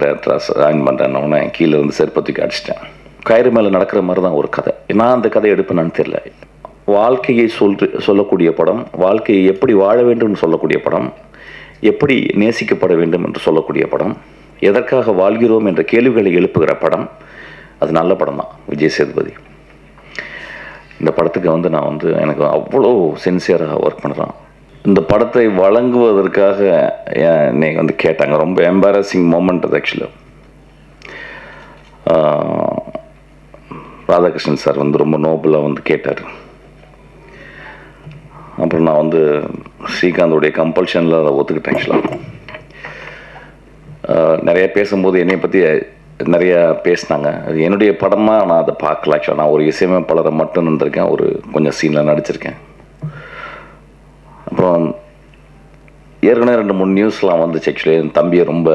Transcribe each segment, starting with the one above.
டேரக்டராக ஜாயின் பண்ணுறேன்னொன்னே கீழே வந்து செருப்பத்துக்கு அடிச்சிட்டேன். கயிறு மேலே நடக்கிற மாதிரி தான் ஒரு கதை. நான் அந்த கதையை எடுப்பேன்னு தெரியல. வாழ்க்கையை சொல்லக்கூடிய படம், வாழ்க்கையை எப்படி வாழ வேண்டும் சொல்லக்கூடிய படம், எப்படி நேசிக்கப்பட வேண்டும் என்று சொல்லக்கூடிய படம், எதற்காக வாழ்கிறோம் என்ற கேள்விகளை எழுப்புகிற படம். அது நல்ல படம் தான். விஜய் சேதுபதி இந்த படத்துக்கு வந்து நான் வந்து எனக்கு அவ்வளோ சின்சியராக ஒர்க் பண்ணுறேன். இந்த படத்தை வழங்குவதற்காக என்னை வந்து கேட்டாங்க. ரொம்ப எம்பாரசிங் மூமெண்ட் அது. ஆக்சுவலாக ராதாகிருஷ்ணன் சார் வந்து ரொம்ப நோபலாக வந்து கேட்டார். அப்புறம் நான் வந்து ஸ்ரீகாந்தோடைய கம்பல்ஷனில் அதை ஒத்துக்கிட்டேன். ஆக்சுவலாக நிறைய பேசும்போது என்னை பற்றி நிறையா பேசினாங்க. அது என்னுடைய படமாக நான் அதை பார்க்கல. ஆக்சுவலாக நான் ஒரு இசையமைப்பாளரை மட்டும் நின்றுருக்கேன், ஒரு கொஞ்சம் சீனில் நடிச்சிருக்கேன். அப்புறம் ஏற்கனவே 2-3 நியூஸ்லாம் வந்துச்சு. ஆக்சுவலி என் தம்பியை ரொம்ப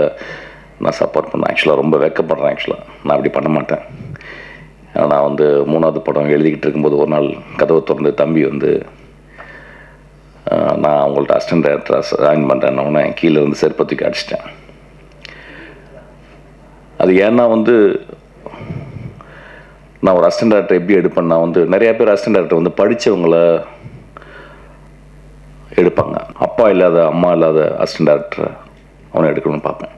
நான் சப்போர்ட் பண்ணேன். ஆக்சுவலாக ரொம்ப வெக்கப்படுறேன். ஆக்சுவலாக நான் அப்படி பண்ண மாட்டேன். நான் வந்து 3வது படம் எழுதிக்கிட்டு இருக்கும்போது ஒரு நாள் கதவை திறந்து தம்பி வந்து நான் அவங்கள்ட்ட அசிஸ்டன்ட் டைரக்டராக ஜாயின் பண்ணுறேன்னொன்னே கீழே வந்து செருப்பத்துக்கு அடிச்சிட்டேன். அது ஏன்னா வந்து நான் ஒரு அசிஸ்டன்ட் டைரக்டர் எப்படி எடுப்பேன்னா வந்து நிறையா பேர் அசிஸ்டன்ட் டைரக்டர் வந்து படித்தவங்கள எடுப்பாங்க. அப்பா இல்லாத அம்மா இல்லாத அசிஸ்டன்ட் டைரக்டரை அவனை எடுக்கணும்னு பார்ப்பேன்.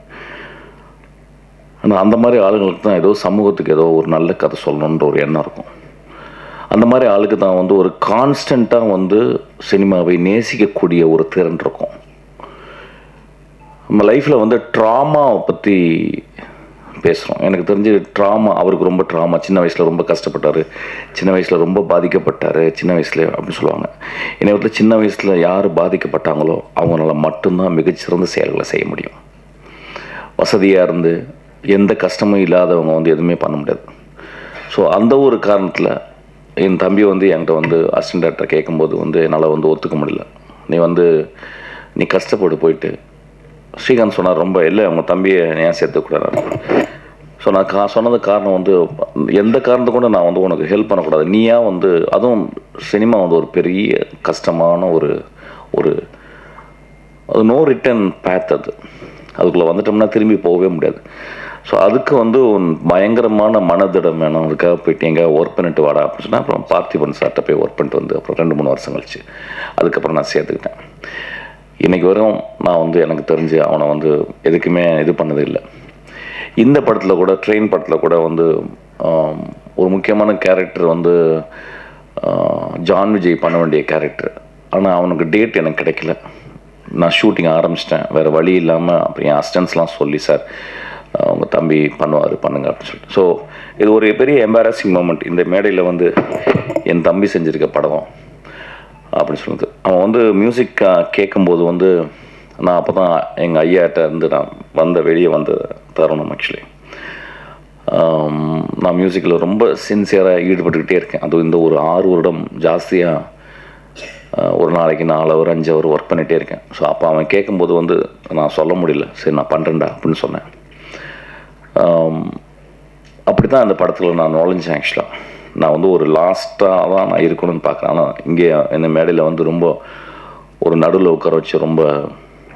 ஆனால் அந்த மாதிரி ஆளுங்களுக்கு தான் ஏதோ சமூகத்துக்கு ஏதோ ஒரு நல்ல கதை சொல்லணுன்ற ஒரு எண்ணம் இருக்கும். அந்த மாதிரி ஆளுக்கு தான் வந்து ஒரு கான்ஸ்டண்ட்டாக வந்து சினிமாவை நேசிக்கக்கூடிய ஒரு திறன் இருக்கும். நம்ம லைஃப்பில் வந்து ட்ராமாவை பற்றி பேசுகிறோம். எனக்கு தெரிஞ்சு ட்ராமா, அவருக்கு ரொம்ப ட்ராமா, சின்ன வயசில் ரொம்ப கஷ்டப்பட்டார், சின்ன வயசில் ரொம்ப பாதிக்கப்பட்டார், சின்ன வயசில் அப்படின்னு சொல்லுவாங்க. என்னை வந்து சின்ன வயசில் யார் பாதிக்கப்பட்டாங்களோ அவங்களால மட்டும்தான் மிகச்சிறந்த செயல்களை செய்ய முடியும். வசதியாக இருந்து எந்த கஷ்டமும் இல்லாதவங்க வந்து எதுவுமே பண்ண முடியாது. ஸோ அந்த ஒரு காரணத்தில் என் தம்பி வந்து என்கிட்ட வந்து அசிஸ்டன்ட் டைரக்டர் கேட்கும்போது வந்து என்னால் வந்து ஒத்துக்க முடியல. நீ கஷ்டப்பட்டு போயிட்டு ஸ்ரீகாந்த் சொன்னார் ரொம்ப இல்லை உங்கள் தம்பியை ஏன் சேர்த்துக்கூடாது. ஸோ நான் சொன்னது காரணம் வந்து எந்த காரணத்தை கூட நான் வந்து உனக்கு ஹெல்ப் பண்ணக்கூடாது. நீயா வந்து அதுவும் சினிமா வந்து ஒரு பெரிய கஷ்டமான ஒரு அது நோ ரிட்டர்ன் பேத். அதுக்குள்ளே வந்துட்டோம்னா திரும்பி போகவே முடியாது. ஸோ அதுக்கு வந்து பயங்கரமான மனதிடம் வேணும். அதுக்காக போயிட்டு எங்கேயா ஒர்க் பண்ணிட்டு வாடா அப்படின்னு சொன்னால் அப்புறம் பார்த்திபன் சார்கிட்ட போய் ஒர்க் பண்ணிட்டு வந்து அப்புறம் 2-3 வருஷம் கழிச்சு அதுக்கப்புறம் நான் சேர்த்துக்கிட்டேன். இன்றைக்கி வரையும் நான் வந்து எனக்கு தெரிஞ்சு அவனை வந்து எதுக்குமே இது பண்ணது இல்லை. இந்த படத்தில் கூட ட்ரெயின் படத்தில் கூட வந்து ஒரு முக்கியமான கேரக்டர் வந்து ஜான் விஜய் பண்ண வேண்டிய கேரக்டர். ஆனால் அவனுக்கு டேட் எனக்கு கிடைக்கல. நான் ஷூட்டிங் ஆரம்பிச்சிட்டேன், வேறு வழி இல்லாமல் அப்புறம் என் அசிஸ்டன்ஸ்லாம் சொல்லி சார் அவங்க தம்பி பண்ணுங்க அப்படின்னு சொல்லிட்டு. ஸோ இது ஒரு பெரிய எம்பாரசிங் மூமெண்ட். இந்த மேடையில் வந்து என் தம்பி செஞ்சுருக்க படம் அப்படின்னு சொல்லுது. அவன் வந்து மியூசிக் கேட்கும்போது வந்து நான் அப்போ தான் எங்கள் ஐயாட்ட இருந்து நான் வெளியே வந்த தருணம். ஆக்சுவலி நான் மியூசிக்கில் ரொம்ப சின்சியராக ஈடுபட்டுக்கிட்டே இருக்கேன். அதுவும் இந்த ஒரு 6 வருடம் ஜாஸ்தியாக ஒரு நாளைக்கு 4 ஹவர் 5 ஹவர் ஒர்க் பண்ணிகிட்டே இருக்கேன். ஸோ அப்போ அவன் கேட்கும்போது வந்து நான் சொல்ல முடியல, சரி நான் பண்ணுறேன்டா அப்படின்னு சொன்னேன். அப்படி தான் அந்த படத்தில் நான் நுழைஞ்சேன். ஆக்சுவலாக நான் வந்து ஒரு லாஸ்ட்டாக தான் நான் இருக்கணும்னு பார்க்குறேன். ஆனால் இங்கே இந்த மேடையில் வந்து ரொம்ப ஒரு நடுவில் உட்கார வச்சு ரொம்ப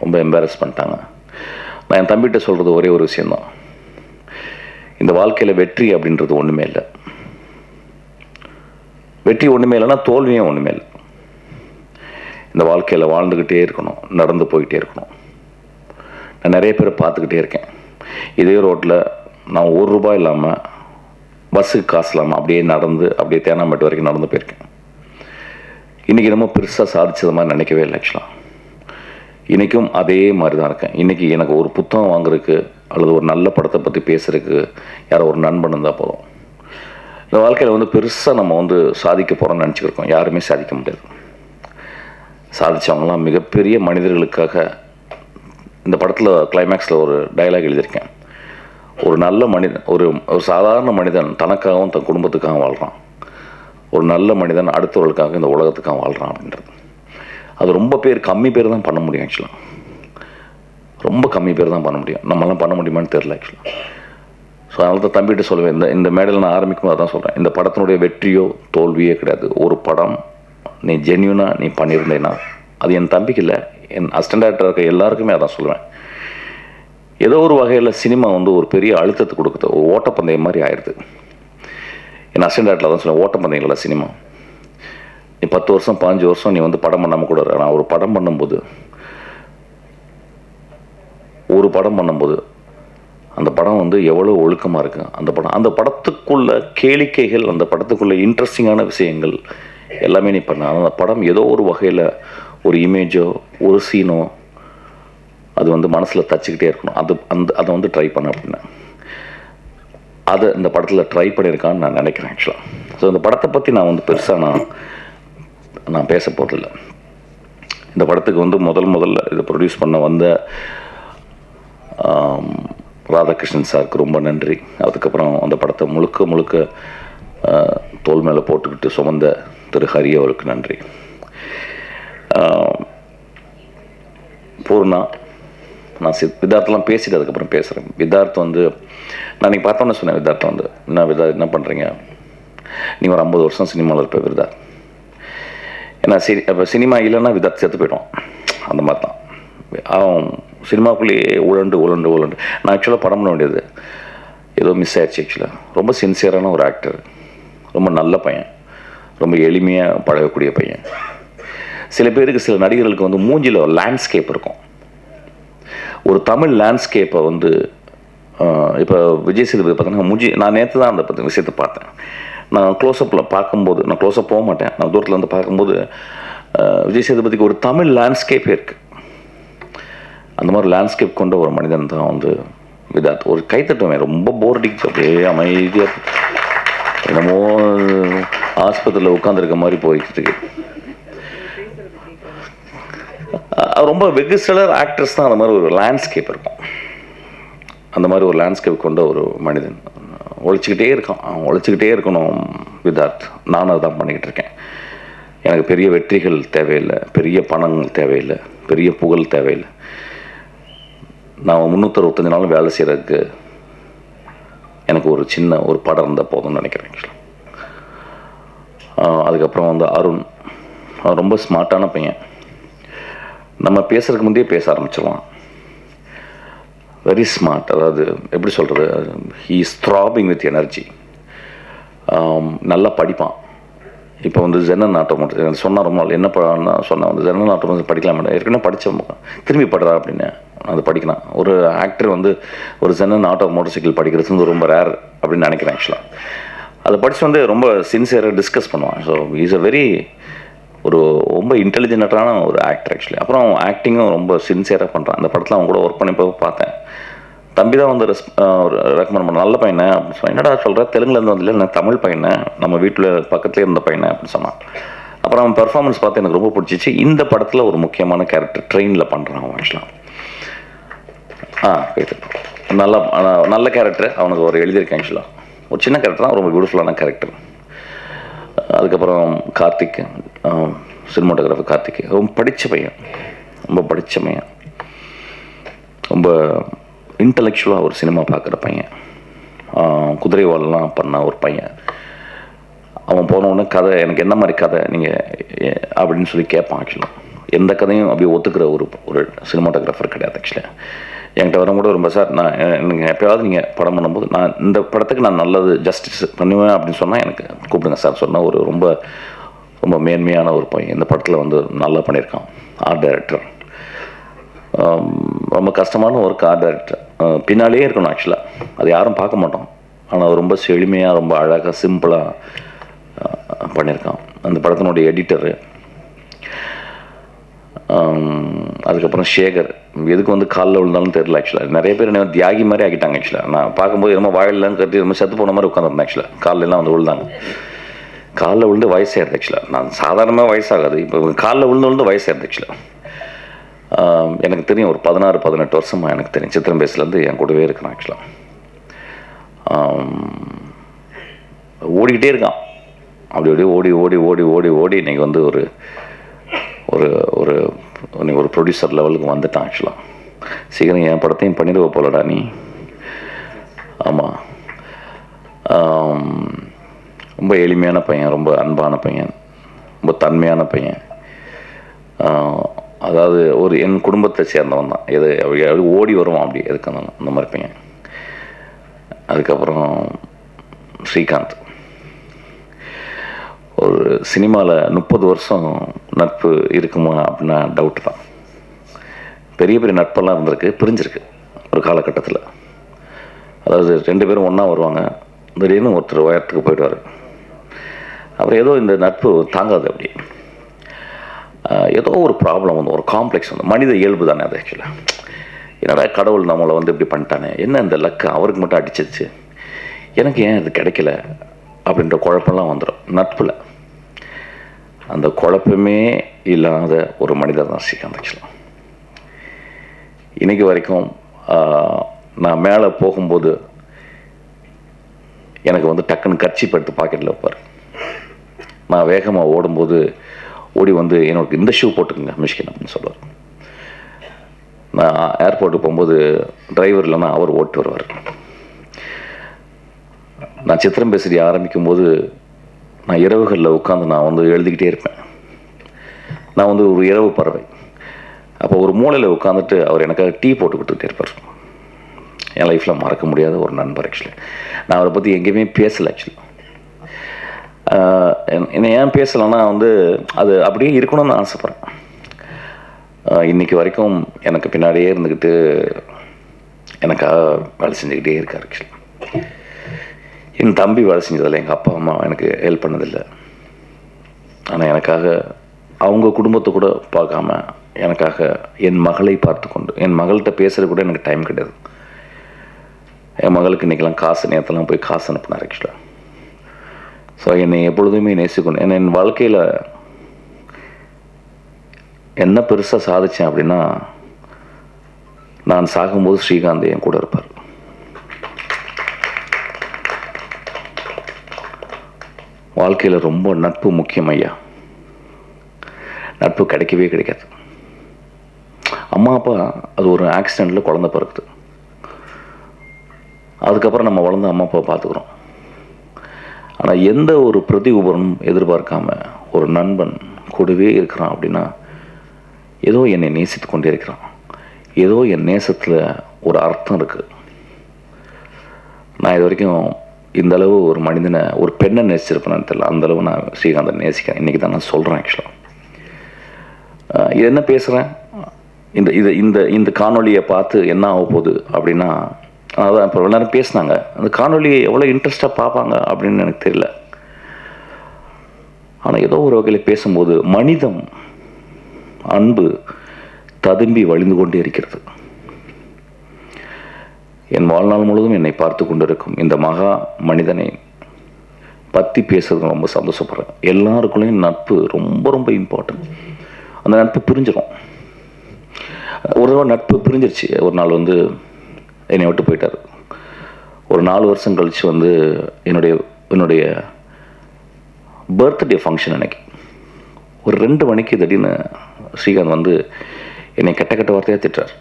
ரொம்ப எம்பாரஸ் பண்ணிட்டாங்க. நான் என் தம்பிகிட்ட சொல்கிறது ஒரே ஒரு விஷயந்தான், இந்த வாழ்க்கையில் வெற்றி அப்படின்றது ஒன்றுமே இல்லை. வெற்றி ஒன்றுமே இல்லைன்னா தோல்வியும் ஒன்றுமே இல்லை. இந்த வாழ்க்கையில் வாழ்ந்துக்கிட்டே இருக்கணும், நடந்து போய்கிட்டே இருக்கணும். நான் நிறைய பேரை பார்த்துக்கிட்டே இருக்கேன். இதே ரோட்டில் நான் ₹1 இல்லாமல் பஸ்ஸுக்கு காசு இல்லாமல் அப்படியே நடந்து அப்படியே தேனாம்பேட்டு வரைக்கும் நடந்து போயிருக்கேன். இன்றைக்கி ரொம்ப பெருசாக சாதிச்சது மாதிரி நினைக்கவே இல்லை. ஆக்சுவலாக இன்றைக்கும் அதே மாதிரி தான் இருக்கேன். இன்றைக்கி எனக்கு ஒரு புத்தகம் வாங்குறதுக்கு அல்லது ஒரு நல்ல படத்தை பற்றி பேசுகிறதுக்கு யாரோ ஒரு நண்பன் இருந்தால் போதும். இந்த வாழ்க்கையில் வந்து பெருசாக நம்ம வந்து சாதிக்க போகிறோம்னு நினச்சிக்கிருக்கோம். யாருமே சாதிக்க முடியாது. சாதித்தவங்களாம் மிகப்பெரிய மனிதர்களுக்காக. இந்த படத்தில் கிளைமேக்ஸில் ஒரு டைலாக் எழுதியிருக்கேன், ஒரு நல்ல மனிதன் ஒரு சாதாரண மனிதன் தனக்காகவும் தன் குடும்பத்துக்காகவும் வாழ்கிறான், ஒரு நல்ல மனிதன் அடுத்தவர்களுக்காக இந்த உலகத்துக்காக வாழ்கிறான் அப்படின்றது. அது ரொம்ப கம்மி பேர் தான் பண்ண முடியும். ஆக்சுவலாக ரொம்ப கம்மி பேர் தான் பண்ண முடியும். நம்மளாம் பண்ண முடியுமான்னு தெரில ஆக்சுவலாக. ஸோ அதனால தான் தம்பிகிட்ட சொல்லுவேன், இந்த மேடையில் நான் ஆரம்பிக்கும்போது அதான் சொல்கிறேன், இந்த படத்தினுடைய வெற்றியோ தோல்வியே கிடையாது. ஒரு படம் நீ ஜென்யூனாக நீ பண்ணியிருந்தேன்னா, அது என் தம்பிக்கு இல்லை, என் அசிஸ்டன்ட் டைரக்டர் இருக்க எல்லாருக்குமே அதான் சொல்லுவேன். ஏதோ ஒரு வகையில் சினிமா வந்து ஒரு பெரிய அழுத்தத்தை கொடுக்குது, ஒரு ஓட்டப்பந்தயம் மாதிரி ஆயிடுது. என் அசிஸ்டன்ட் டேரக்டர் தான் சொல்லுவேன், ஓட்டப்பந்தயங்கள சினிமா. நீ 10 வருஷம் 15 வருஷம் நீ வந்து படம் பண்ணாமல் கூட, நான் ஒரு படம் பண்ணும்போது அந்த படம் வந்து எவ்வளோ ஒழுக்கமாக இருக்குது. அந்த படத்துக்குள்ள கேளிக்கைகள், அந்த படத்துக்குள்ள இன்ட்ரெஸ்டிங்கான விஷயங்கள் எல்லாமே நீ பண்ண. அந்த படம் ஏதோ ஒரு வகையில் ஒரு இமேஜோ ஒரு சீனோ அது வந்து மனசில் தச்சுக்கிட்டே இருக்கணும். அதை வந்து ட்ரை பண்ண அப்படின்னா அதை இந்த படத்தில் ட்ரை பண்ணியிருக்கான்னு நான் நினைக்கிறேன் ஆக்சுவலாக. ஸோ இந்த படத்தை பற்றி நான் வந்து பெருசாக நான் பேச போகிறதில்ல. இந்த படத்துக்கு வந்து முதல்ல இதை ப்ரொடியூஸ் பண்ண வந்த ராதாகிருஷ்ணன் சாருக்கு ரொம்ப நன்றி. அதுக்கப்புறம் அந்த படத்தை முழுக்க தோல் மேலே போட்டுக்கிட்டு சுமந்த திரு ஹரி அவருக்கு நன்றி. பூர்ணா, நான் விதார்த்தெலாம் பேசிட்டு அதுக்கப்புறம் பேசுகிறேன். விதார்த் வந்து நான் நீங்கள் பார்த்தோன்னு சொன்னேன், விதார்த்தம் வந்து என்ன பண்ணுறீங்க, நீங்கள் ஒரு 50 வருஷம் சினிமாவில் இருப்ப விதார்த். ஏன்னா இப்போ சினிமா இல்லைன்னா விதார்த் செத்து போய்டும். அந்த மாதிரி தான் அவன் சினிமாக்குள்ளேயே உழண்டு. நான் ஆக்சுவலாக படம் பண்ண வேண்டியது ஏதோ மிஸ் ஆயிடுச்சு. ஆக்சுவலாக ரொம்ப சின்சியரான ஒரு ஆக்டர், ரொம்ப நல்ல பையன், ரொம்ப எளிமையாக பழகக்கூடிய பையன். சில பேருக்கு, சில நடிகர்களுக்கு வந்து மூஞ்சில் லேண்ட்ஸ்கேப் இருக்கும். ஒரு தமிழ் லேண்ட்ஸ்கேப்பை வந்து இப்போ விஜய் சேதுபதி பார்த்தீங்கன்னா மூஞ்சி, நான் நேற்று தான் அந்த விஷயத்தை பார்த்தேன். நான் க்ளோஸ்அப்பில் பார்க்கும்போது, நான் க்ளோஸ்அப் போக மாட்டேன், நான் தூரத்தில் வந்து பார்க்கும்போது விஜய் சேதுபதிக்கு ஒரு தமிழ் லேண்ட்ஸ்கேப்பே இருக்குது. அந்த மாதிரி லேண்ட்ஸ்கேப் கொண்ட ஒரு மனிதன் தான் வந்து விதார்த். ஒரு கைத்தட்டுவேன், ரொம்ப போர் அடிக்குது, அப்படியே அமைதியாக என்னமோ ஆஸ்பத்திரியில் உட்காந்துருக்க மாதிரி போய்கிட்டு இருக்கு. ரொம்ப வெகு சிலர் ஆக்டர்ஸ் தான் அந்த மாதிரி ஒரு லேண்ட்ஸ்கேப் இருக்கும். அந்த மாதிரி ஒரு லேண்ட்ஸ்கேப் கொண்ட ஒரு மனிதன் உழைச்சிக்கிட்டே இருக்கான். உழைச்சிக்கிட்டே இருக்கணும் விதார்த். நானும் அதுதான் பண்ணிக்கிட்டு இருக்கேன். எனக்கு பெரிய வெற்றிகள் தேவையில்லை, பெரிய பணங்கள் தேவையில்லை, பெரிய புகழ் தேவையில்லை. நான் 365 நாளும் வேலை செய்கிறதுக்கு எனக்கு ஒரு சின்ன ஒரு படம் இருந்தால் போதும்னு நினைக்கிறேன் ஆக்சுவலாக. அதுக்கப்புறம் வந்து அருண், ரொம்ப ஸ்மார்ட்டான பையன். நம்ம பேசுறதுக்கு முந்தையே பேச ஆரம்பிச்சிடலாம். Very smart. அதாவது எப்படி சொல்கிறது, he is throbbing with energy. நல்லா படிப்பான். இப்போ வந்து ஜெனன் ஆட்டோமோட்டிவ் சொன்னால் ரொம்ப நாள் என்ன சொன்னேன் வந்து ஜெனன் ஆட்டோமோட்டிவ் படிக்கலாம் மேடம், ஏற்கனவே படித்த திரும்பி படுறா அப்படின்னு அது படிக்கலாம். ஒரு ஆக்டர் வந்து ஒரு ஜெனன் ஆட்டோ மோட்டர் சைக்கிள் படிக்கிறது வந்து ரொம்ப ரேர் அப்படின்னு நினைக்கிறேன் ஆக்சுவலாக. அதை படித்து வந்து ரொம்ப சின்சியராக டிஸ்கஸ் பண்ணுவான். ஸோ இஸ் அ வெரி ஒரு ரொம்ப இன்டெலிஜென்ட்டான ஒரு ஆக்டர் ஆக்சுவலி. அப்புறம் ஆக்டிங்கும் ரொம்ப சின்சியராக பண்ணுறான். அந்த படத்தில் அவன் கூட ஒர்க் பண்ணி போய் பார்த்தேன். தம்பி தான் வந்து ரெக்கமெண்ட் பண்ண, நல்ல பையனை அப்படின்னு சொன்னேன். என்னடா சொல்கிறேன், தெலுங்குலேருந்து வந்து இல்லை, நான் தமிழ் பையனை, நம்ம வீட்டில் பக்கத்துலேயே இருந்த பையனை அப்படின்னு சொன்னான். அப்புறம் அவன் பெர்ஃபார்மன்ஸ் பார்த்து எனக்கு ரொம்ப பிடிச்சிச்சு. இந்த படத்தில் ஒரு முக்கியமான கேரக்டர் ட்ரெயினில் பண்ணுறான் அவன் ஆக்சுவலாக. கேட்டு நல்ல கேரக்டர் அவனுக்கு ஒரு எழுதியிருக்கேன் ஆக்சுவலாக. ஒரு சின்ன கேரக்டர் தான், ரொம்ப பியூட்டிஃபுல்லான கேரக்டர். அதுக்கப்புறம் கார்த்திக், சினிமாட்டோகிராஃபர் கார்த்திக், ரொம்ப படித்த பையன், ரொம்ப இன்டலெக்சுவலாக ஒரு சினிமா பார்க்குற பையன். குதிரைவாலெலாம் பண்ண ஒரு பையன். அவன் போனவுடனே கதை, எனக்கு என்ன மாதிரி கதை நீங்கள் அப்படின்னு சொல்லி கேட்பான். ஆக்சுவலாக எந்த கதையும் அப்படியே ஒத்துக்கிற ஒரு சினிமாட்டோகிராஃபர் கிடையாது ஆக்சுவலாக. என்கிட்ட வரும் கூட ரொம்ப, சார் நான் எனக்கு எப்போயாவது நீங்கள் படம் பண்ணும்போது நான் இந்த படத்துக்கு நான் நல்லது ஜஸ்டிஸ் பண்ணுவேன் அப்படின்னு சொன்னால் எனக்கு கூப்பிடுங்க சார் சொன்னால் ஒரு ரொம்ப ரொம்ப மேன்மையான ஒரு பையன். இந்த படத்தில் வந்து நல்லா பண்ணியிருக்கான். ஆர்ட் டைரக்டர், ரொம்ப கஷ்டமான ஒர்க். ஆர்ட் டைரக்டர் பின்னாலேயே இருக்கணும் ஆக்சுவலாக, அது யாரும் பார்க்க மாட்டோம். ஆனால் ரொம்ப செழுமையாக, ரொம்ப அழகாக, சிம்பிளாக பண்ணியிருக்கான். அந்த படத்தினுடைய எடிட்டரு. அதுக்கப்புறம் சேகர், எதுக்கு வந்து காலில் விழுந்தாலும் தெரியல ஆக்சுவலாக. நிறைய பேர் என்ன தியாகி மாதிரி ஆகிட்டாங்க ஆக்சுவலாக. நான் பார்க்கும்போது என்னமோ வாயிலெலாம் கட்டி ரொம்ப செத்து போன மாதிரி உட்காந்துருந்தேன் ஆக்சுவலாக. காலிலெலாம் வந்து விழுந்தாங்க. காலில் விழுந்து வயசாயிருது ஆக்சுவலாக. நான் சாதாரணமாக வயசாகாது, இப்போ காலில் விழுந்து வயசாயிருது ஆக்சுவலாக. எனக்கு தெரியும், ஒரு 16-18 வருஷமாக எனக்கு தெரியும். சித்திரம் பேஸ்லேருந்து என் கூடவே இருக்கிறான் ஆக்சுவலாக. ஓடிக்கிட்டே இருக்கான். அப்படி அப்படியே ஓடி ஓடி ஓடி ஓடி ஓடி இன்றைக்கி வந்து ஒரு ஒரு ஒரு ஒரு ப்ரொடியூசர் லெவலுக்கு வந்துட்டான் ஆக்சுவலாக. சீக்கிரம் என் படத்தையும் பண்ணிடுவ போலடா நீ. ஆமாம், ரொம்ப எளிமையான பையன், ரொம்ப அன்பான பையன், ரொம்ப தன்மையான பையன். அதாவது ஒரு என் குடும்பத்தை சேர்ந்தவன் தான். எது ஓடி வருவான் அப்படி எதுக்கு அந்த மாதிரி பையன். அதுக்கப்புறம் ஸ்ரீகாந்த். ஒரு சினிமாவில் 30 வருஷம் நட்பு இருக்குமா அப்படின்னா டவுட் தான். பெரிய பெரிய நட்பெல்லாம் இருந்திருக்கு, பிரிஞ்சிருக்கு ஒரு காலகட்டத்தில். அதாவது 2 பேரும் ஒன்றா வருவாங்க, திடீர்னு ஒருத்தர் உயரத்துக்கு போயிடுவார். அப்புறம் ஏதோ இந்த நட்பு தாங்காது. அப்படி ஏதோ ஒரு ப்ராப்ளம் வந்து, ஒரு காம்ப்ளெக்ஸ் வந்து, மனித இயல்பு தானே அது. ஆக்சுவலாக என்னடா கடவுள் நம்மளை வந்து இப்படி பண்ணிட்டானே, என்ன இந்த லக்கு அவருக்கு மட்டும் அடிச்சிச்சு, எனக்கு ஏன் இது கிடைக்கல அப்படின்ற குழப்பம்லாம் வந்துடும் நட்பில். அந்த குழப்பமே இல்லாத ஒரு மனிதர் தான் ஸ்ரீகாந்த். ஆக்சுவலாக இன்றைக்கி வரைக்கும் நான் மேலே போகும்போது எனக்கு வந்து டக்குன்னு கர்ச்சீப் எடுத்து பாக்கெட்டில் வைப்பார். நான் வேகமாக ஓடும்போது ஓடி வந்து என்னோட இந்த ஷூ போட்டுக்குங்க மிஷ்கின் அப்படின்னு சொல்லுவார். நான் ஏர்போர்ட்டுக்கு போகும்போது டிரைவர் இல்லைன்னா அவர் ஓட்டு வருவார். நான் சித்திரம் பேசுறி ஆரம்பிக்கும் போது நான் இரவுகளில் உட்காந்து நான் வந்து எழுதிக்கிட்டே இருப்பேன். நான் வந்து ஒரு இரவு பறவை. அப்போ ஒரு மூலையில் உட்காந்துட்டு அவர் எனக்காக டீ போட்டு கொடுத்துக்கிட்டே இருப்பார். என் லைஃப்பில் மறக்க முடியாத ஒரு நண்பர். ஆக்சுவலி நான் அவரை பற்றி எங்கேயுமே பேசலை. ஆக்சுவலி என்னை ஏன் பேசலைன்னா வந்து அது அப்படியே இருக்கணும்னு ஆசைப்பட்றேன். இன்றைக்கி வரைக்கும் எனக்கு பின்னாடியே இருந்துக்கிட்டு எனக்காக வேலை செஞ்சுக்கிட்டே இருக்கார். ஆக்சுவலி என் தம்பி வேலை செஞ்சதில்லை, எங்கள் அப்பா அம்மா எனக்கு ஹெல்ப் பண்ணதில்லை. ஆனால் எனக்காக அவங்க குடும்பத்தை கூட பார்க்காம எனக்காக என் மகளை பார்த்து கொண்டு, என் மகள்கிட்ட பேசுகிறது கூட எனக்கு டைம் கிடையாது. என் மகளுக்கு இன்றைக்கெல்லாம் காசு, நேரத்தெல்லாம் போய் காசு அனுப்பினார். ஆக்சுவலாக ஸோ என்னை எப்பொழுதுமே நேசிக்கணும். என் வாழ்க்கையில் என்ன பெருசாக சாதித்தேன் அப்படின்னா, நான் சாகும்போது ஸ்ரீகாந்த் என் கூட இருப்பார். வாழ்க்கையில் ரொம்ப நட்பு முக்கியம் ஐயா. நட்பு கிடைக்கவே கிடைக்காது. அம்மா அப்பா அது ஒரு ஆக்சிடெண்ட்டில் குழந்தை பிறக்குது. அதுக்கப்புறம் நம்ம வளர்ந்து அம்மா அப்பா பார்த்துக்குறோம். ஆனால் எந்த ஒரு பிரதி உபரமும் எதிர்பார்க்காம ஒரு நண்பன் கூடவே இருக்கிறான் அப்படின்னா, ஏதோ என்னை நேசித்து கொண்டே இருக்கிறான், ஏதோ என் நேசத்தில் ஒரு அர்த்தம் இருக்குது. நான் இது வரைக்கும் இந்தளவு ஒரு மனிதனை, ஒரு பெண்ணை நேசிச்சிருப்பேன்னு தெரியல, அந்தளவு நான் ஸ்ரீகாந்தை நேசிக்கிறேன். இன்றைக்கி தான் நான் சொல்கிறேன். ஆக்சுவலாக இது என்ன பேசுகிறேன், இந்த இது இந்த இந்த காணொலியை பார்த்து என்ன ஆக போகுது அப்படின்னா, அதான் இப்போ எல்லாரும் பேசினாங்க, அந்த காணொலியை எவ்வளோ இன்ட்ரெஸ்டாக பார்ப்பாங்க அப்படின்னு எனக்கு தெரியல. ஆனால் ஏதோ ஒரு வகையில் பேசும்போது மனிதம், அன்பு ததும்பி வழிந்து கொண்டே இருக்கிறது. என் வாழ்நாள் முழுவதும் என்னை பார்த்து கொண்டிருக்கும் இந்த மகா மனிதனை பற்றி பேசுறது ரொம்ப சந்தோஷப்படுறேன். எல்லாருக்குள்ளேயும் நட்பு ரொம்ப ரொம்ப இம்பார்ட்டன்ட். அந்த நட்பு பிரிஞ்சிடும். ஒரு தடவை நட்பு பிரிஞ்சிருச்சு. ஒரு நாள் வந்து என்னை விட்டு போயிட்டார். ஒரு 4 வருஷம் கழித்து வந்து என்னுடைய பர்த்டே ஃபங்க்ஷன் அன்னைக்கு ஒரு 2 மணிக்கு திடீர்னு ஸ்ரீகாந்த் வந்து என்னை கெட்ட வார்த்தையாக திட்டுறார்.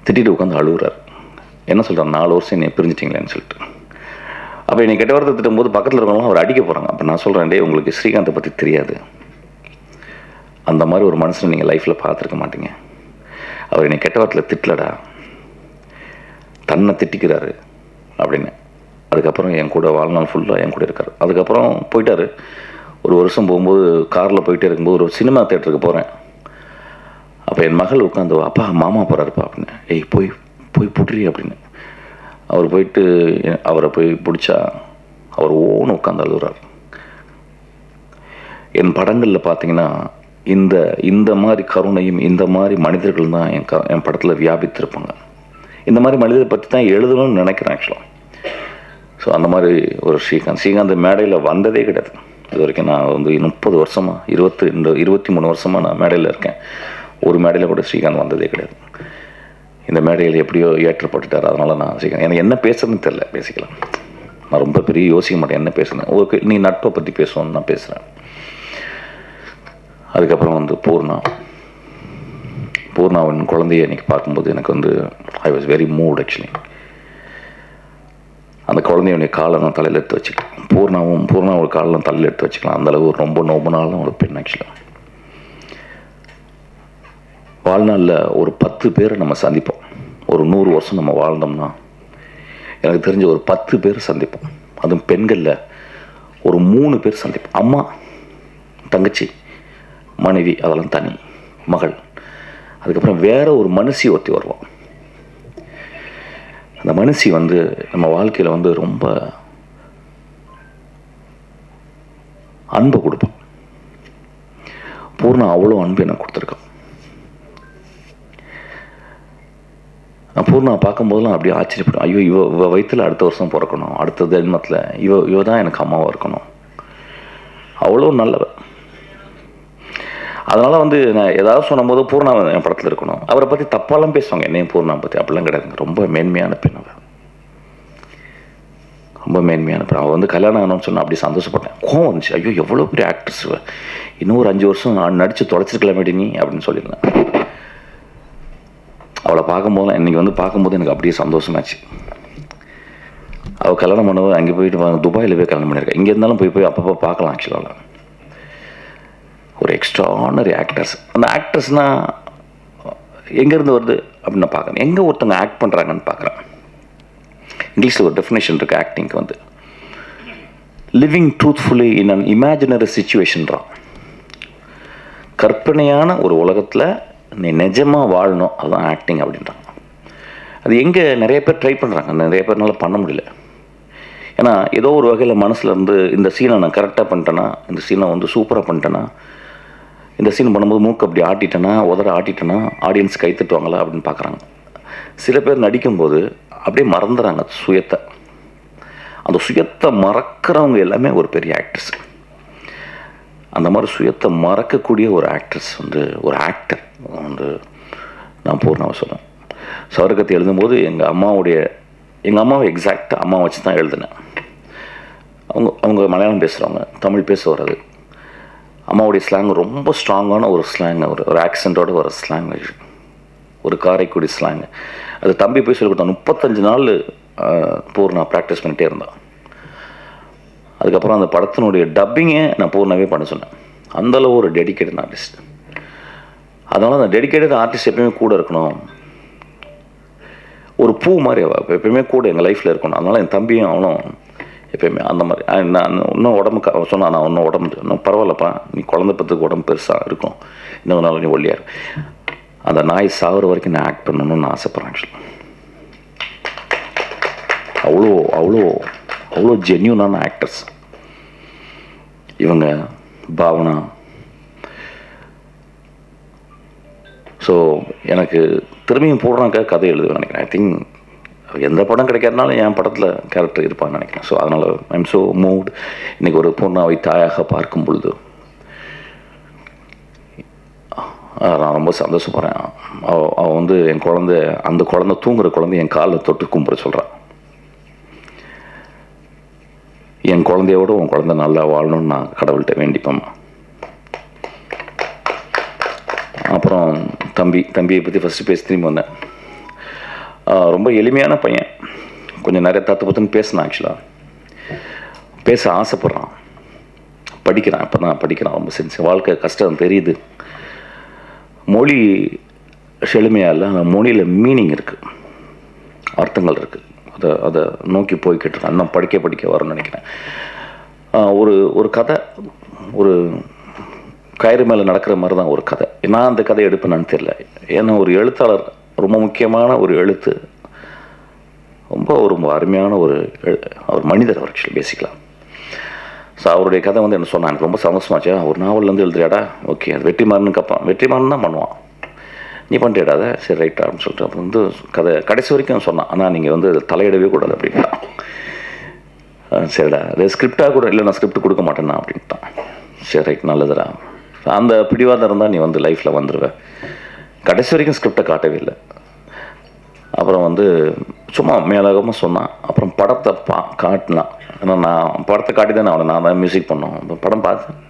திட்டிட்டு உட்காந்து அழுகுறார். என்ன சொல்கிறார், 4 வருஷம் என்னை பிரிஞ்சிட்டிங்களேன்னு சொல்லிட்டு. அப்போ என்னை கெட்ட வார்த்தை திட்டும்போது பக்கத்தில் இருக்கவங்களாம் அவர் அடிக்க போகிறாங்க. அப்போ நான் சொல்கிறேன், டே உங்களுக்கு ஸ்ரீகாந்தை பற்றி தெரியாது, அந்த மாதிரி ஒரு மனுஷனை நீங்கள் லைஃப்பில் பார்த்துருக்க மாட்டீங்க. அவர் என்னை கெட்ட வார்த்தையில் திட்டலடா, தன்னை திட்டிக்கிறாரு அப்படின்னு. அதுக்கப்புறம் என் கூட வாழ்நாள் ஃபுல்லாக என் கூட இருக்கார். அதுக்கப்புறம் போயிட்டார். ஒரு வருஷம் போகும்போது காரில் போயிட்டே இருக்கும்போது ஒரு சினிமா தேட்டருக்கு போகிறேன். அப்போ என் மகள் உட்காந்து, அப்பா மாமா போகிறாருப்பா அப்படின்னு. ஏய் போய் போய் புட்றி அப்படின்னு. அவர் போயிட்டு அவரை போய் பிடிச்சா அவர் ஓன்னு உட்காந்து அழுகுறார். என் படங்களில் பார்த்தீங்கன்னா இந்த மாதிரி கருணையும் இந்த மாதிரி மனிதர்கள் தான் என் படத்தில் வியாபித்திருப்பாங்க. இந்த மாதிரி மனிதரை பற்றி தான் எழுதணும்னு நினைக்கிறேன் ஆக்சுவலாக. ஸோ அந்த மாதிரி ஒரு ஸ்ரீகாந்த் மேடையில் வந்ததே கிடையாது இது வரைக்கும். நான் வந்து 30 வருஷமாக 23 வருஷமாக நான் மேடையில் இருக்கேன். ஒரு மேடையில் கூட ஸ்ரீகாந்த் வந்ததே கிடையாது. இந்த மேடையில் எப்படியோ ஏற்றப்பட்டுட்டார். அதனால் நான் ஸ்ரீகாந்த், எனக்கு என்ன பேசுறதுன்னு தெரில. பேசிக்கலாம், நான் ரொம்ப பெரிய யோசிக்க மாட்டேன் என்ன பேசுனேன். ஓகே, நீ நட்பை பற்றி பேசுவோன்னு நான் பேசுகிறேன். அதுக்கப்புறம் வந்து பூர்ணாவின் குழந்தைய இன்றைக்கி பார்க்கும்போது எனக்கு வந்து I was very mood actually. அந்த குழந்தையுடைய காலை நான் தலையில் எடுத்து வச்சுக்கலாம். பூர்ணாவோட காலில் தலையில் எடுத்து வச்சுக்கலாம். அந்தளவு ரொம்ப நோபனாலும் ஒரு பெண் ஆக்சுவலாக. வாழ்நாளில் ஒரு 10 பேரை நம்ம சந்திப்போம். ஒரு 100 வருஷம் நம்ம வாழ்ந்தோம்னா எனக்கு தெரிஞ்ச ஒரு 10 பேர் சந்திப்போம். அதுவும் பெண்களில் ஒரு 3 பேர் சந்திப்போம். அம்மா, தங்கச்சி, மனைவி, அதெல்லாம் தனி, மகள். அதுக்கப்புறம் வேற ஒரு மனுஷி ஒருத்தி வருவான். அந்த மனுஷி வந்து நம்ம வாழ்க்கையில் வந்து ரொம்ப அன்பை கொடுப்பான். பூர்ணா அவ்வளோ அன்பு எனக்கு கொடுத்துருக்கான். நான் பூர்ணா பார்க்கும்போதெல்லாம் அப்படியே ஆச்சரியப்படும். ஐயோ, இவ வயிற்றில் அடுத்த வருஷம் பிறக்கணும், அடுத்த ஜென்மத்தில் இவ தான் எனக்கு அம்மாவாக இருக்கணும். அவ்வளோ நல்லவ. அதனால் வந்து நான் ஏதாவது சொன்னும் போது பூர்ணா என் படத்தில் இருக்கணும். அவரை பற்றி தப்பாலாம் பேசுவாங்க, என்னையும் பூர்ணா பற்றி. அப்படிலாம் கிடையாதுங்க. ரொம்ப மேன்மையான பெண் அவள், ரொம்ப மேன்மையான பெண். அவள் வந்து கல்யாணம் ஆகணும்னு சொன்னால் அப்படி சந்தோஷப்பட்டேன். கோவம் வந்துச்சு. ஐயோ, எவ்வளோ பெரிய ஆக்ட்ரஸ், இன்னும் ஒரு 5 வருஷம் நான் நடித்து தொலைச்சிருக்கலாமேடி நீ அப்படின்னு சொல்லியிருந்தேன். அவளை பார்க்கும்போது, இன்றைக்கி வந்து பார்க்கும்போது எனக்கு அப்படியே சந்தோஷமாச்சு. அவள் கல்யாணம் பண்ணும்போது அங்கே போயிட்டு துபாயில் போய் கல்யாணம் பண்ணியிருக்கேன். இங்கே இருந்தாலும் போய் அப்பப்போ பார்க்கலாம். ஆக்சுவலாக ஒரு எக்ஸ்ட்ரானரி ஆக்டர்ஸ். அந்த ஆக்டர்ஸ்னால் எங்கேருந்து வருது அப்படின்னு நான் பார்க்குறேன். எங்கே ஒருத்தவங்க ஆக்ட் பண்ணுறாங்கன்னு பார்க்குறேன். இங்கிலீஷில் ஒரு டெஃபினேஷன் இருக்குது ஆக்டிங்க்கு வந்து, living truthfully in an imaginary சிச்சுவேஷன்றான். கற்பனையான ஒரு உலகத்தில் நீ நிஜமாக வாழணும், அதுதான் ஆக்டிங் அப்படின்றாங்க. அது எங்கே நிறைய பேர் ட்ரை பண்ணுறாங்க, நிறைய பேர்னால பண்ண முடியல. ஏன்னா ஏதோ ஒரு வகையில் மனசில் இருந்து இந்த சீனை நான் கரெக்டாக பண்ணிட்டேன்னா, இந்த சீனை வந்து சூப்பராக பண்ணிட்டேன்னா, இந்த சீன் பண்ணும்போது மூக்கு அப்படி ஆட்டிட்டேன்னா, உதற ஆட்டிட்டேன்னா ஆடியன்ஸ் கை தட்டுவாங்களா அப்படின்னு பார்க்குறாங்க. சில பேர் நடிக்கும்போது அப்படியே மறந்துடுறாங்க சுயத்தை. அந்த சுயத்தை மறக்கிறவங்க எல்லாமே ஒரு பெரிய ஆக்டர்ஸ். அந்த மாதிரி சுயத்தை மறக்கக்கூடிய ஒரு ஆக்ட்ரஸ் வந்து ஒரு ஆக்டர் வந்து நான் பூர்ணாவை சொல்லுவேன். சவரக்கத்தை எழுதும்போது எங்கள் அம்மாவை எக்ஸாக்டாக அம்மா வச்சு தான் எழுதினேன். அவங்க மலையாளம் பேசுகிறவங்க, தமிழ் பேச வராது. அம்மாவுடைய ஸ்லாங் ரொம்ப ஸ்ட்ராங்கான ஒரு ஸ்லாங், ஒரு ஆக்சென்ட்டோட ஒரு ஸ்லாங், ஒரு காரைக்குடி ஸ்லாங். அது தம்பி போய் சொல்லி கொடுத்தான். 35 நாள் பூர்ணா ப்ராக்டிஸ் பண்ணிகிட்டே இருந்தான். அதுக்கப்புறம் அந்த படத்தினுடைய டப்பிங்கே நான் பூர்ணாவே பண்ண சொன்னேன். அந்தளவு ஒரு டெடிக்கேட்டட் ஆர்டிஸ்ட். அதனால் அந்த டெடிக்கேட்டட் ஆர்டிஸ்ட் எப்பயுமே கூட இருக்கணும். ஒரு பூ மாதிரி அவள் எப்பயுமே கூட எங்கள் லைஃப்பில் இருக்கணும். அதனால் என் தம்பியும் அவனும் எப்பயுமே அந்த மாதிரி. நான் இன்னும் உடம்புக்கு சொன்னான், நான் இன்னும் உடம்பு இன்னும் பரவாயில்லப்பா, நீ குழந்தை பத்துக்கு உடம்பு பெருசாக இருக்கும், இன்னும் நாள் நீ ஒல்லியார். அந்த நாய் சாகுற வரைக்கும் நான் ஆக்ட் பண்ணணும்னு நான் ஆசைப்பட்றேன். ஆக்சுவலி அவ்வளோ அவ்வளோ அவ்வளோ ஜென்யூனான ஆக்டர்ஸ் இவங்க. பாவனா. ஸோ எனக்கு திரும்பியும் போடுறாங்க கதை எழுதுவேன் நினைக்கிறேன். ஐ திங்க் எந்த படம் கிடைக்காதனாலும் என் படத்தில் கேரக்டர் இருப்பான்னு நினைக்கிறேன். ஸோ அதனால் ஐ எம் ஸோ மூவ்ட். இன்றைக்கி ஒரு பூர்ணாவை தாயாக பார்க்கும் பொழுது நான் ரொம்ப சந்தோஷப்படுறேன். அவள் வந்து என் குழந்தை, அந்த குழந்தை தூங்குற குழந்தை என் காலில் தொட்டு கும்பிட சொல்கிறான். என் குழந்தையோட உன் குழந்தை நல்லா வாழணும்னு நான் கடவுள்கிட்ட வேண்டிப்பேன். அப்புறம் தம்பியை பற்றி ஃபஸ்ட்டு பேசி திரும்பி வந்தேன். ரொம்ப எளிமையான பையன், கொஞ்சம் நிறைய தத்துன்னு பேசினான். ஆக்சுவலாக பேச ஆசைப்பட்றான், படிக்கிறான். இப்போ தான் படிக்கிறான். ரொம்ப வாழ்க்கை கஷ்டம் தெரியுது. மொழி செழுமையாக இல்லை, அந்த மொழியில் மீனிங் இருக்குது, அர்த்தங்கள் இருக்குது. அதை நோக்கி போய்கிட்டு இருக்கேன். இன்னும் படிக்க வரும்னு நினைக்கிறேன். ஒரு கதை, ஒரு கயிறு மேலே நடக்கிற மாதிரி தான் ஒரு கதை. நான் அந்த கதையை எடுப்பேன்னு தெரியல. ஏன்னா ஒரு எழுத்தாளர், ரொம்ப முக்கியமான ஒரு எழுத்து, ரொம்ப அருமையான ஒரு மனிதர் அவர் ஆக்சுவலி பேசிக்கலாம். ஸோ அவருடைய கதை வந்து என்ன சொன்னான், எனக்கு ரொம்ப சந்தோஷமாச்சா. ஒரு நாவல்லேருந்து எழுதுறியாடா, ஓகே. அது வெற்றிமாறன்னு கேட்பான். வெற்றிமாறன் தான் பண்ணுவான், நீ பண்ணிட்டேடாத, சரி ரைட்டா அப்படின்னு சொல்லிட்டு அப்புறம் வந்து கதை கடைசி வரைக்கும் சொன்னான். ஆனால் நீங்கள் வந்து தலையிடவே கூடாது அப்படின்ட்டான். சரிடா, அது ஸ்கிரிப்டாக கூட இல்லை, நான் ஸ்கிரிப்ட் கொடுக்க மாட்டேன்னா அப்படின்ட்டான். சரி ரைட், நல்லதுடா. அந்த பிடிவாதம் இருந்தால் நீ வந்து லைஃப்பில் வந்துடுவேன். கடைசி வரைக்கும் ஸ்கிரிப்டை காட்டவே இல்லை. அப்புறம் வந்து சும்மா மேலகமாக சொன்னான். அப்புறம் படத்தை காட்டினான். ஏன்னா நான் படத்தை காட்டி தான் நான் தான் மியூசிக் பண்ணோம். அந்த படம் பார்த்து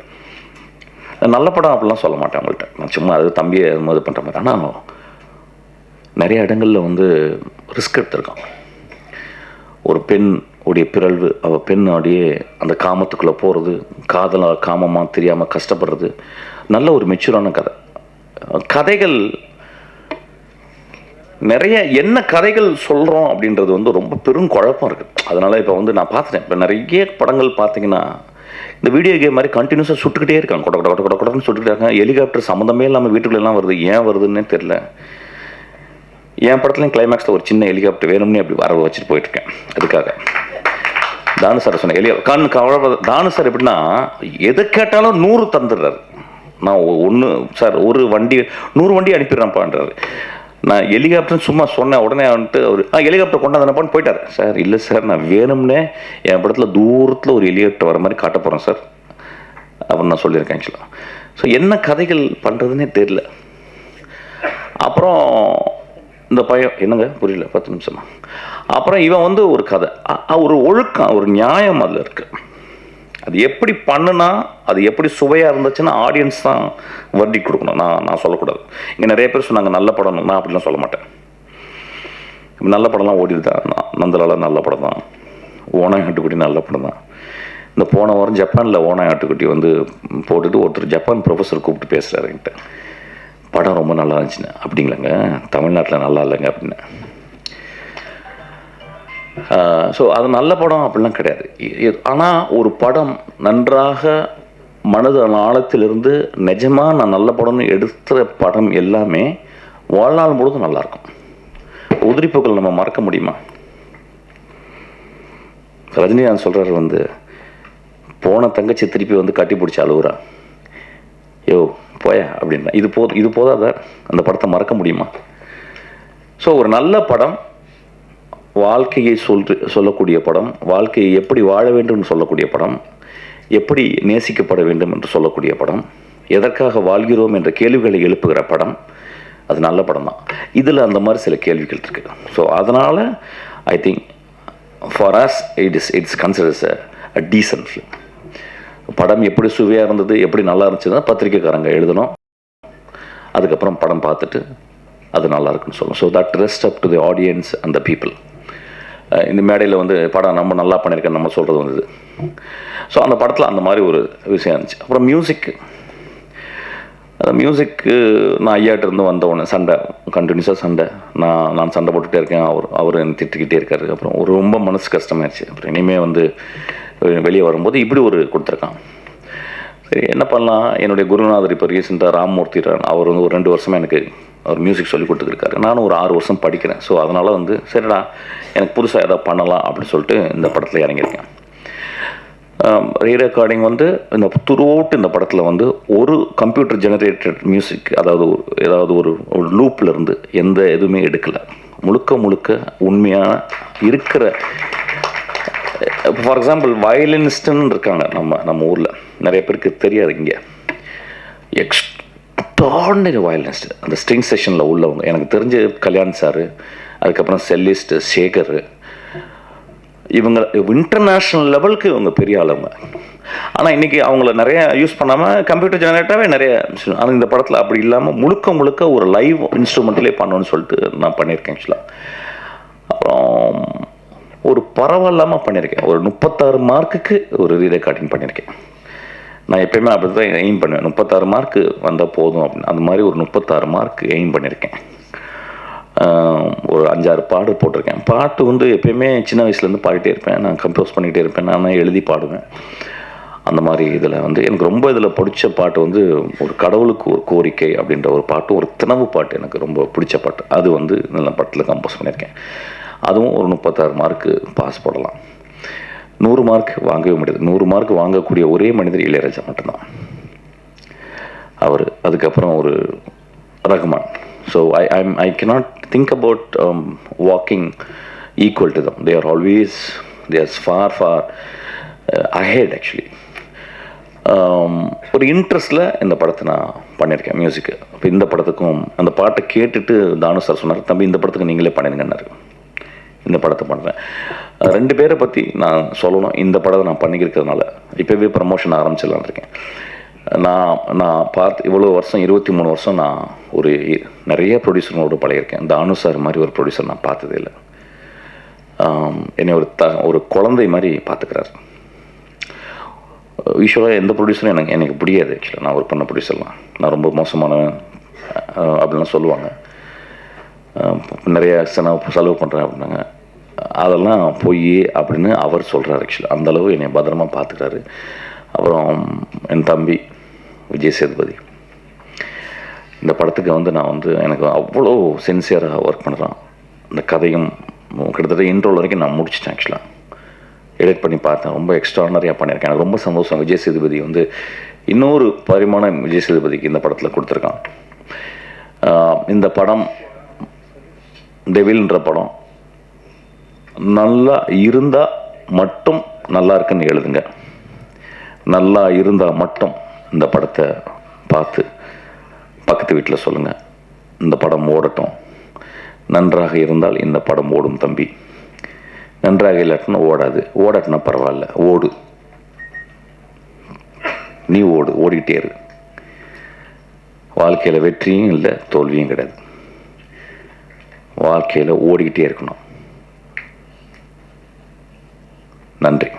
நல்ல படம் அப்படிலாம் சொல்ல மாட்டேன் அவங்கள்ட்ட. நான் சும்மா அது தம்பியை இது பண்ணுற மாதிரி. ஆனால் நிறைய இடங்களில் வந்து ரிஸ்க் எடுத்திருக்கான். ஒரு பெண் உடைய பிறழ்வு, அவள் பெண்ணோடையே அந்த காமத்துக்குள்ளே போகிறது, காமமாக தெரியாமல் கஷ்டப்படுறது, நல்ல ஒரு மெச்சூரான கதைகள் நிறைய என்ன கதைகள் சொல்கிறோம் அப்படின்றது வந்து ரொம்ப பெரும் குழப்பம் இருக்குது. அதனால் இப்போ வந்து நான் பார்த்துட்டேன், இப்போ நிறைய படங்கள் பார்த்தீங்கன்னா இந்த வீடியோ கேம் மாதிரி கண்டினியூஸாக சுட்டுக்கிட்டே இருக்காங்க, கொட கொட கொட கொட கொடன்னு சுட்டுக்கிட்டே இருக்காங்க. ஹெலிகாப்டர் சம்மந்தமே இல்லாமல் வீட்டுக்குள்ளெல்லாம் வருது, ஏன் வருதுன்னே தெரில. என் படத்துலையும் கிளைமேக்ஸில் ஒரு சின்ன ஹெலிகாப்டர் வேணும்னே அப்படி வர வச்சுட்டு போயிட்டுருக்கேன். அதுக்காக தானு சார் சொன்னேன், கண் கவலை. தானு சார் எப்படின்னா எதை கேட்டாலும் 100 தந்துடுறாரு. நான் ஒன்று சார் ஒரு வண்டி 100 வண்டி அனுப்பிடுறேன்ப்பான்றாரு. நான் ஹெலிகாப்டர்னு சும்மா சொன்னேன், உடனே வந்துட்டு அவர் ஹெலிகாப்டர் கொண்டாந்தனப்பான்னு போயிட்டார். சார் இல்லை சார், நான் வேணும்னே என் படத்தில் தூரத்தில் ஒரு ஹெலிகாப்டர் வர மாதிரி காட்ட போகிறேன் சார் அப்படின்னு நான் சொல்லியிருக்கேன் ஆக்சுவலாக. ஸோ என்ன கதைகள் பண்ணுறதுன்னே தெரியல. அப்புறம் இந்த பையன் என்னங்க புரியல 10 நிமிஷமா. அப்புறம் இவன் வந்து ஒரு கதை, ஒரு ஒழுக்கம், ஒரு நியாயம் அதில் இருக்குது. அது எப்படி பண்ணுனா, அது எப்படி சுவையாக இருந்துச்சுன்னா ஆடியன்ஸ் தான் வர்டி கொடுக்கணும். நான் சொல்லக்கூடாது. இங்கே நிறைய பேர் சொன்னாங்க நல்ல படம், நான் அப்படிலாம் சொல்ல மாட்டேன். நல்ல படம்லாம் ஓடிது தான். நந்தலால நல்ல படம் தான், ஓனாய் ஆட்டுக்குட்டி நல்ல படம் தான். இந்த போன வாரம் ஜப்பானில் ஓனாய் ஆட்டுக்குட்டி வந்து போட்டுட்டு ஒருத்தர் ஜப்பான் ப்ரொஃபஸர் கூப்பிட்டு பேசுகிறாரு என்கிட்ட, படம் ரொம்ப நல்லா இருந்துச்சுன்னு. அப்படிங்களாங்க, தமிழ்நாட்டில் நல்லா இல்லைங்க அப்படின்னு. ஸோ அது நல்ல படம் அப்படிலாம் கிடையாது. ஆனால் ஒரு படம் நன்றாக மனது ஆழத்திலிருந்து நிஜமாக நான் நல்ல படம்னு எடுத்த படம் எல்லாமே வாழ்நாள் முழுதும் நல்லாயிருக்கும். உதிரிப்புகள் நம்ம மறக்க முடியுமா? ரஜினிகாந்த் சொல்கிறார் வந்து, போன தங்கச்சி திருப்பி வந்து கட்டி பிடிச்ச அழுகுறா, யோ போயா அப்படின்னா. இது போதாத அந்த படத்தை மறக்க முடியுமா? ஸோ ஒரு நல்ல படம் வாழ்க்கையை சொல்லக்கூடிய படம், வாழ்க்கையை எப்படி வாழ வேண்டும் என்று சொல்லக்கூடிய படம், எப்படி நேசிக்கப்பட வேண்டும் என்று சொல்லக்கூடிய படம், எதற்காக வாழ்கிறோம் என்ற கேள்விகளை எழுப்புகிற படம், அது நல்ல படம் தான். இதில் அந்த மாதிரி சில கேள்விகள் இருக்குது. ஸோ அதனால் I think for us it's considers a decent film. படம் எப்படி சுவையாக இருந்தது, எப்படி நல்லா இருந்துச்சுன்னா பத்திரிக்கைக்காரங்க எழுதணும், அதுக்கப்புறம் படம் பார்த்துட்டு அது நல்லா இருக்குன்னு சொல்லணும். So that rest up to the audience and the people. இந்த மேடையில் வந்து படம் நம்ம நல்லா பண்ணியிருக்கேன் நம்ம சொல்கிறது வந்தது. ஸோ அந்த படத்தில் அந்த மாதிரி ஒரு விஷயம் இருந்துச்சு. அப்புறம் மியூசிக்கு நான் ஐயாட்ட இருந்து வந்தவொடனே சண்டை, கண்டினியூஸாக சண்டை. நான் சண்டை போட்டுகிட்டே இருக்கேன், அவர் என்னை திட்டிக்கிட்டே இருக்காரு. அப்புறம் ஒரு ரொம்ப மனசு கஷ்டமாயிடுச்சு. அப்புறம் இனிமேல் வந்து வெளியே வரும்போது இப்படி ஒரு கொடுத்துருக்கான். சரி என்ன பண்ணலாம், என்னுடைய குருநாதர் இப்போ ரீசெண்டாக ராம்மூர்த்தி அவர் வந்து ஒரு 2 வருஷமாக எனக்கு அவர் மியூசிக் சொல்லி கொடுத்துருக்காரு. நானும் ஒரு 6 வருஷம் படிக்கிறேன். ஸோ அதனால் வந்து சரிடா எனக்கு புதுசாக எதாவது பண்ணலாம் அப்படின்னு சொல்லிட்டு இந்த படத்தில் இறங்கியிருக்கேன். ரீரெக்கார்டிங் வந்து இந்த த்ரூஅவுட் இந்த படத்தில் வந்து ஒரு கம்ப்யூட்டர் ஜெனரேட்டட் மியூசிக், அதாவது ஏதாவது ஒரு லூப்பில் இருந்து எந்த எதுவுமே எடுக்கலை. முழுக்க உண்மையான இருக்கிற. ஃபார் எக்ஸாம்பிள் வயலினிஸ்ட்டுன்னு இருக்காங்க நம்ம ஊரில், நிறைய பேருக்கு தெரியாது. இங்கே எக்ஸ்ட்ராடினரி வயலினிஸ்ட், அந்த ஸ்ட்ரிங் செஷனில் உள்ளவங்க. எனக்கு தெரிஞ்ச கல்யாண் சார், அதுக்கப்புறம் செல்லிஸ்ட் சேகர், இவங்க இன்டர்நேஷ்னல் லெவலுக்கு இவங்க பெரிய ஆளுங்க. ஆனால் இன்றைக்கி அவங்கள நிறைய யூஸ் பண்ணாமல் கம்ப்யூட்டர் ஜெனரேட்டாகவே நிறைய. ஆனால் இந்த படத்தில் அப்படி இல்லாமல் முழுக்க ஒரு லைவ் இன்ஸ்ட்ருமெண்ட்லேயே பண்ணணும்னு சொல்லிட்டு நான் பண்ணியிருக்கேன் ஆக்சுவலாக. அப்புறம் ஒரு பரவாயில்லாமல் பண்ணியிருக்கேன். ஒரு 36 மார்க்குக்கு ஒரு ரீரெக்கார்டிங் பண்ணியிருக்கேன். நான் எப்பயுமே அப்படி தான் எய்ம் பண்ணுவேன், 36 மார்க்கு வந்தால் போதும் அப்படின்னு. அந்த மாதிரி ஒரு 36 மார்க் எய்ம் பண்ணியிருக்கேன். ஒரு 5-6 பாட்டு போட்டிருக்கேன். பாட்டு வந்து எப்பயுமே சின்ன வயசுலேருந்து பாடிட்டே இருப்பேன், நான் கம்போஸ் பண்ணிகிட்டே இருப்பேன், நான் எழுதி பாடுவேன். அந்த மாதிரி இதில் வந்து எனக்கு ரொம்ப இதில் பிடிச்ச பாட்டு வந்து ஒரு கடவுளுக்கு ஒரு கோரிக்கை அப்படின்ற ஒரு பாட்டு, ஒரு தினவு பாட்டு எனக்கு ரொம்ப பிடிச்ச பாட்டு. அது வந்து நல்ல படத்தில் கம்போஸ் பண்ணியிருக்கேன். அதுவும் ஒரு 36 மார்க்கு பாஸ் போடலாம். 100 மார்க் வாங்கவே முடியாது. 100 மார்க் வாங்கக்கூடிய ஒரே மனிதர் இளையராஜா மட்டும்தான். அவர் அதுக்கப்புறம் ஒரு Rahman. So I cannot think about walking equal to them. They are far ahead actually. ஒரு இன்ட்ரெஸ்ட்டில் இந்த படத்தை நான் பண்ணியிருக்கேன் மியூசிக்கு. இப்போ இந்த படத்துக்கும் அந்த பாட்டை கேட்டுட்டு தானு சார் சொன்னார், தம்பி இந்த படத்துக்கு நீங்களே பண்ணிருங்கன்னாரு. இந்த படத்தை பண்ணுறேன். 2 பேரை பற்றி நான் சொல்லணும். இந்த படத்தை நான் பண்ணிக்கிறதுனால இப்போவே ப்ரமோஷன் ஆரம்பிச்சிடலான் இருக்கேன். நான் பார்த்து இவ்வளோ வருஷம் 23 வருஷம் நான் ஒரு நிறைய ப்ரொடியூசரோடு பழகிருக்கேன். தானு சார் மாதிரி ஒரு ப்ரொடியூசர் நான் பார்த்ததே இல்லை. என்னை ஒரு குழந்தை மாதிரி பார்த்துக்கிறார். யூஸ்வலாக எந்த ப்ரொடியூசரும் எனக்கு பிடிக்காது ஆக்சுவலாக. நான் ஒர்க் பண்ண ப்ரொடியூசர்லாம் நான் ரொம்ப மோசமானவன் அப்படின்லாம் சொல்லுவாங்க. நிறைய செலவு பண்ணுறேன் அப்படின்னாங்க. அதெல்லாம் பொய் அப்படின்னு அவர் சொல்கிறார். ஆக்சுவலாக அந்தளவு என்னை பத்திரமா பார்த்துக்கிறாரு. அப்புறம் என் தம்பி விஜய் சேதுபதி, இந்த படத்துக்கு வந்து நான் வந்து எனக்கு அவ்வளோ சின்சியராக ஒர்க் பண்ணுறான். இந்த கதையும் கிட்டத்தட்ட இன்ட்ரோல் வரைக்கும் நான் முடிச்சிட்டேன். ஆக்சுவலாக எடிட் பண்ணி பார்த்தேன். ரொம்ப எக்ஸ்ட்ரானரியாக பண்ணியிருக்கேன். எனக்கு ரொம்ப சந்தோஷம். விஜய் சேதுபதி வந்து இன்னொரு பரிமாணம் விஜய் சேதுபதிக்கு இந்த படத்தில் கொடுத்துருக்கான். இந்த படம் டெவில்ன்ற படம் நல்லா இருந்தால் மட்டும் நல்லா இருக்குன்னு எழுதுங்க. நல்லா இருந்தால் மட்டும் இந்த படத்தை பார்த்து பக்கத்து வீட்டில் சொல்லுங்கள், இந்த படம் ஓடட்டும். நன்றாக இருந்தால் இந்த படம் ஓடும் தம்பி, நன்றாக இல்லாட்டினா ஓடாது. ஓடாட்டினா பரவாயில்ல, ஓடு, நீ ஓடு, ஓடிக்கிட்டே இரு. வாழ்க்கையில் வெற்றியும் இல்லை, தோல்வியும் கிடையாது. வாழ்க்கையில் ஓடிக்கிட்டே இருக்கணும். நன்றி.